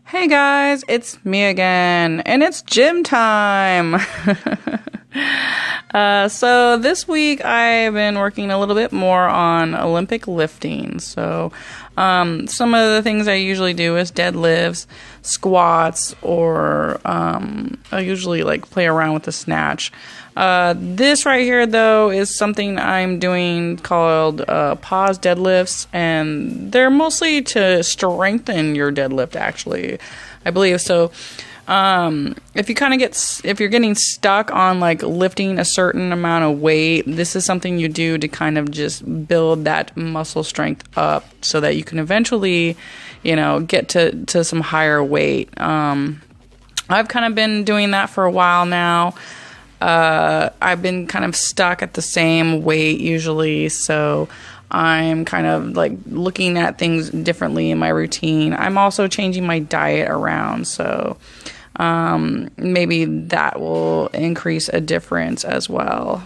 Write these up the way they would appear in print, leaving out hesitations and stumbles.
Hey guys, it's me again, and it's gym time. So this week I've been working a little bit more on Olympic lifting. So some of the things I usually do is deadlifts, squats, or I usually like play around with the snatch. This right here though is something I'm doing called pause deadlifts, and they're mostly to strengthen your deadlift actually, I believe. So if you're getting stuck on like lifting a certain amount of weight, this is something you do to kind of just build that muscle strength up so that you can eventually, get to some higher weight. I've kind of been doing that for a while now. I've been kind of stuck at the same weight usually, so I'm kind of like looking at things differently in my routine. I'm also changing my diet around, so maybe that will increase a difference as well.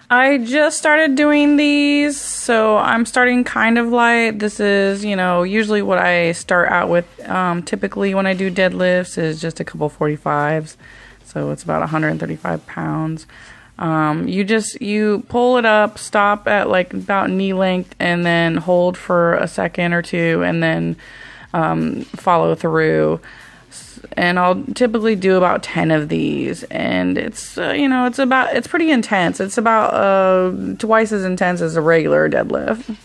I just started doing these, so I'm starting kind of light. This is, usually what I start out with. Typically when I do deadlifts is just a couple 45s, so it's about 135 pounds. You pull it up, stop at like about knee length, and then hold for a second or two, and then follow through. And I'll typically do about 10 of these, and it's it's pretty intense. It's about twice as intense as a regular deadlift.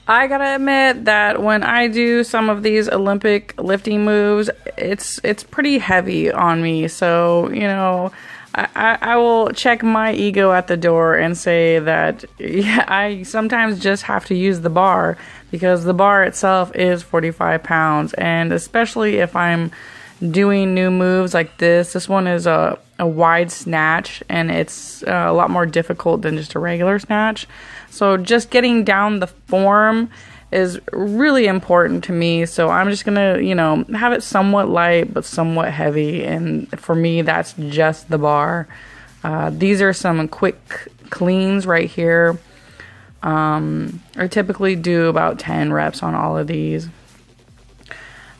I gotta admit that when I do some of these Olympic lifting moves, it's pretty heavy on me. So, I will check my ego at the door and say that I sometimes just have to use the bar because the bar itself is 45 pounds. And especially if I'm doing new moves like this one is a wide snatch, and it's a lot more difficult than just a regular snatch. So just getting down the form is really important to me. So I'm just gonna, have it somewhat light but somewhat heavy, and for me that's just the bar. These are some quick cleans right here. I typically do about 10 reps on all of these.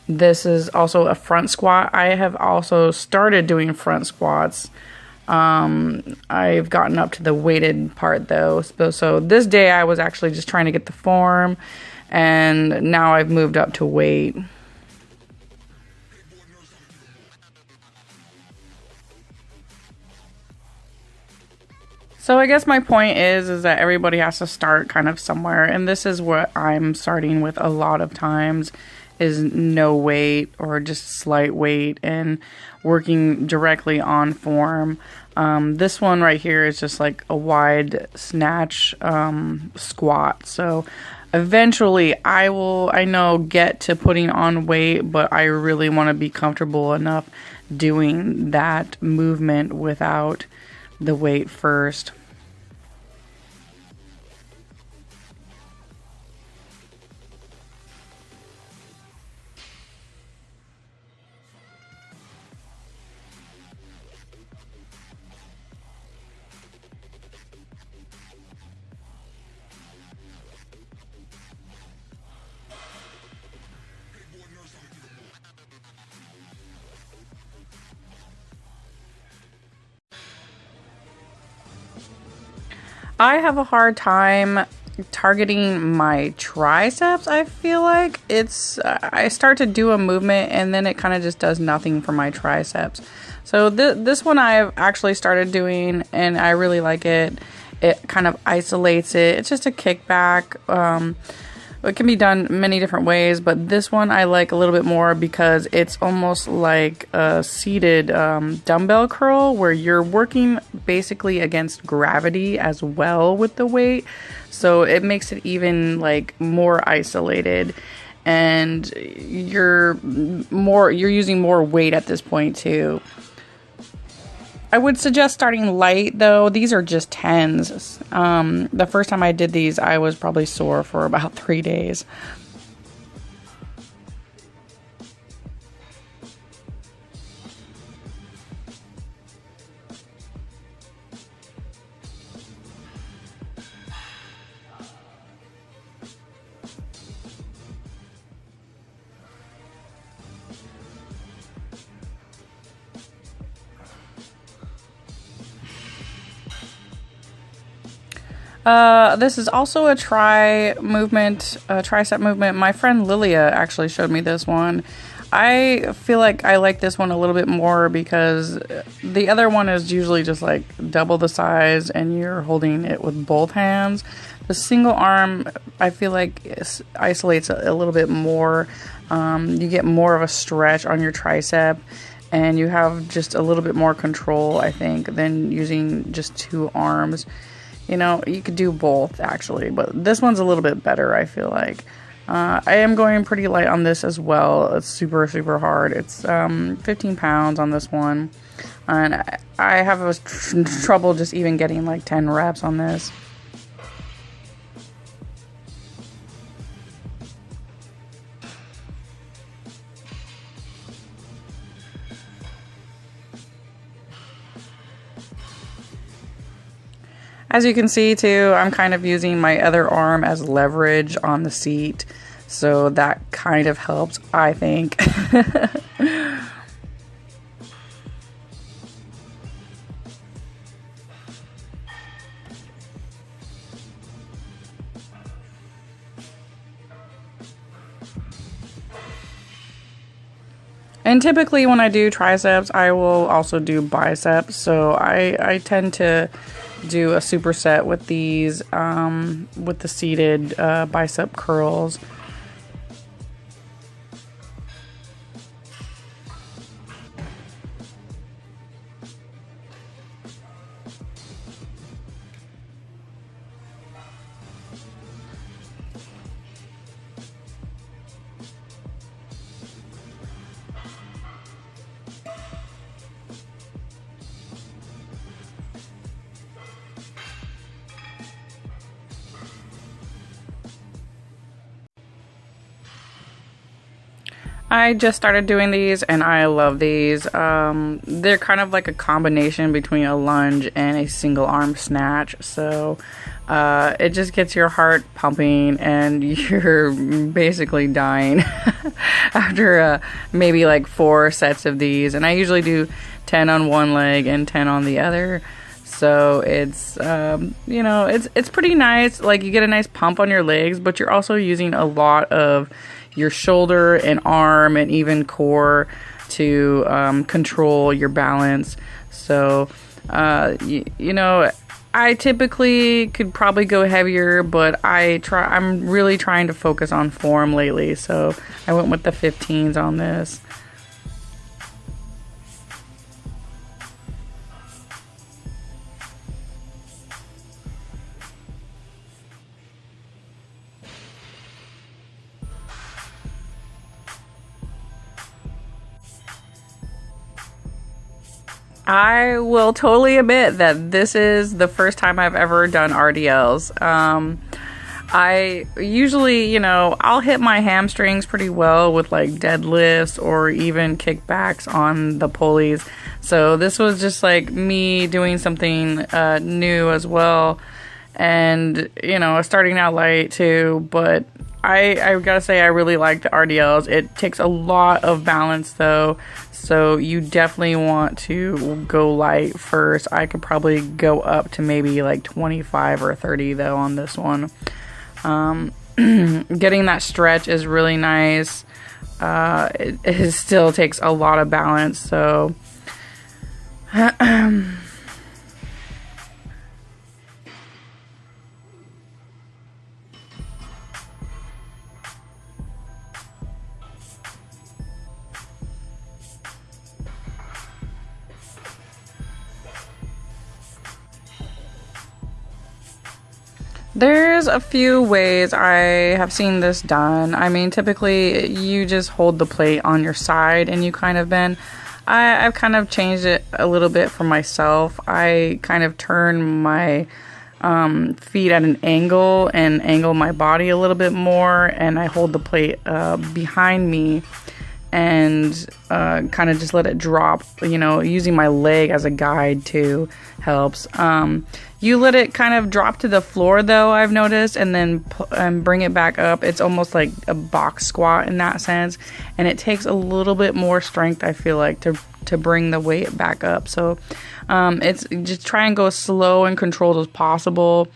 This is also a front squat. I have also started doing front squats. I've gotten up to the weighted part though. So this day I was actually just trying to get the form, and now I've moved up to weight. So I guess my point is that everybody has to start kind of somewhere, and this is what I'm starting with a lot of times, is no weight or just slight weight and working directly on form. This one right here is just like a wide snatch squat. So eventually I know get to putting on weight, but I really want to be comfortable enough doing that movement without the weight first. I have a hard time targeting my triceps. I feel like I start to do a movement and then it kind of just does nothing for my triceps. So this one I've actually started doing and I really like it. It kind of isolates it. It's just a kickback. It can be done many different ways, but this one I like a little bit more because it's almost like a seated dumbbell curl where you're working basically against gravity as well with the weight. So it makes it even like more isolated, and you're using more weight at this point too. I would suggest starting light though. These are just 10s. The first time I did these, I was probably sore for about 3 days. This is also a tricep movement. My friend Lilia actually showed me this one. I feel like I like this one a little bit more because the other one is usually just like double the size and you're holding it with both hands. The single arm, I feel like isolates a little bit more. You get more of a stretch on your tricep and you have just a little bit more control, I think, than using just two arms. You know, you could do both actually, but this one's a little bit better, I feel like. I am going pretty light on this as well. It's super, super hard. It's 15 pounds on this one. And I have trouble just even getting like 10 reps on this. As you can see too, I'm kind of using my other arm as leverage on the seat. So that kind of helps, I think. And typically when I do triceps, I will also do biceps. So I tend to do a superset with these, with the seated bicep curls. I just started doing these and I love these. They're kind of like a combination between a lunge and a single arm snatch. So it just gets your heart pumping and you're basically dying after maybe like 4 sets of these. And I usually do 10 on one leg and 10 on the other. So it's, you know, it's pretty nice. Like you get a nice pump on your legs, but you're also using a lot of your shoulder and arm and even core to control your balance. So, you know, I typically could probably go heavier, but I'm really trying to focus on form lately. So I went with the 15s on this. I will totally admit that this is the first time I've ever done RDLs. I usually, you know, I'll hit my hamstrings pretty well with like deadlifts or even kickbacks on the pulleys. So this was just like me doing something new as well. And, you know, starting out light too, but I gotta say I really like the RDLs. It takes a lot of balance though, so you definitely want to go light first. I could probably go up to maybe like 25 or 30 though on this one. Getting that stretch is really nice. It still takes a lot of balance, so there's a few ways I have seen this done. I mean, typically you just hold the plate on your side and you kind of bend. I've kind of changed it a little bit for myself. I kind of turn my feet at an angle and angle my body a little bit more, and I hold the plate behind me and kind of just let it drop, you know, using my leg as a guide too helps. You let it kind of drop to the floor though, I've noticed, and then bring it back up. It's almost like a box squat in that sense, and it takes a little bit more strength, I feel like, to bring the weight back up. So it's just try and go slow and controlled as possible,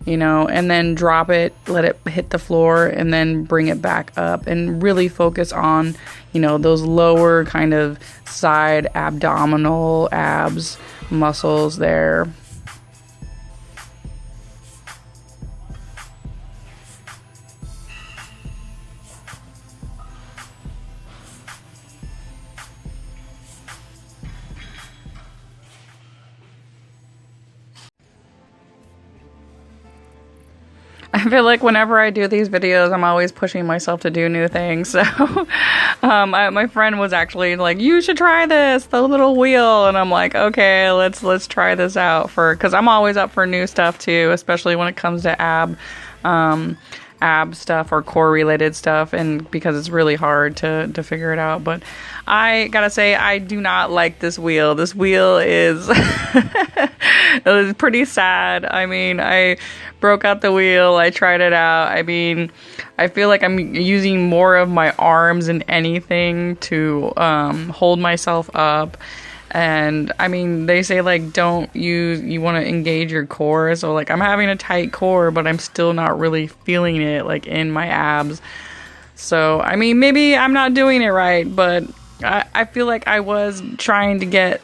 you know, and then drop it, let it hit the floor, and then bring it back up, and really focus on, you know, those lower kind of side abdominal abs muscles there. I feel like whenever I do these videos, I'm always pushing myself to do new things. So my friend was actually like, you should try this, the little wheel. And I'm like, okay, let's try this out, because I'm always up for new stuff too, especially when it comes to ab stuff or core related stuff, and because it's really hard to figure it out. But I gotta say, I do not like this wheel. This wheel is it was pretty sad. I mean, I broke out the wheel, I tried it out. I mean, I feel like I'm using more of my arms than anything to hold myself up. And I mean, they say like you want to engage your core. So like I'm having a tight core, but I'm still not really feeling it like in my abs. So I mean, maybe I'm not doing it right, but I feel like I was trying to get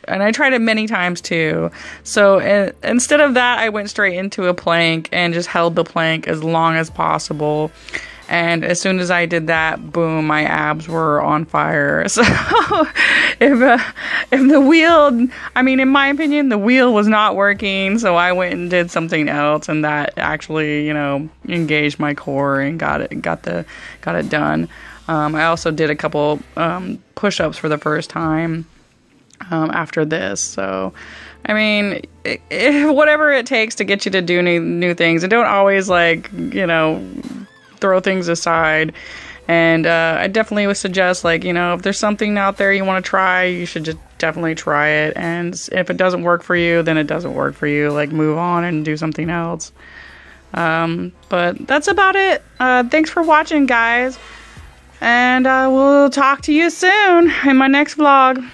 and I tried it many times too. So instead of that, I went straight into a plank and just held the plank as long as possible. And as soon as I did that, boom, my abs were on fire. So if the wheel, I mean, in my opinion, the wheel was not working. So I went and did something else, and that actually, you know, engaged my core and got it done. I also did a couple push-ups for the first time after this. So, I mean, whatever it takes to get you to do new things, and don't always like, you know, throw things aside. And I definitely would suggest, like, you know, if there's something out there you want to try, you should just definitely try it. And if it doesn't work for you, then it doesn't work for you. Like, move on and do something else. But that's about it. Thanks for watching, guys. And we'll talk to you soon in my next vlog.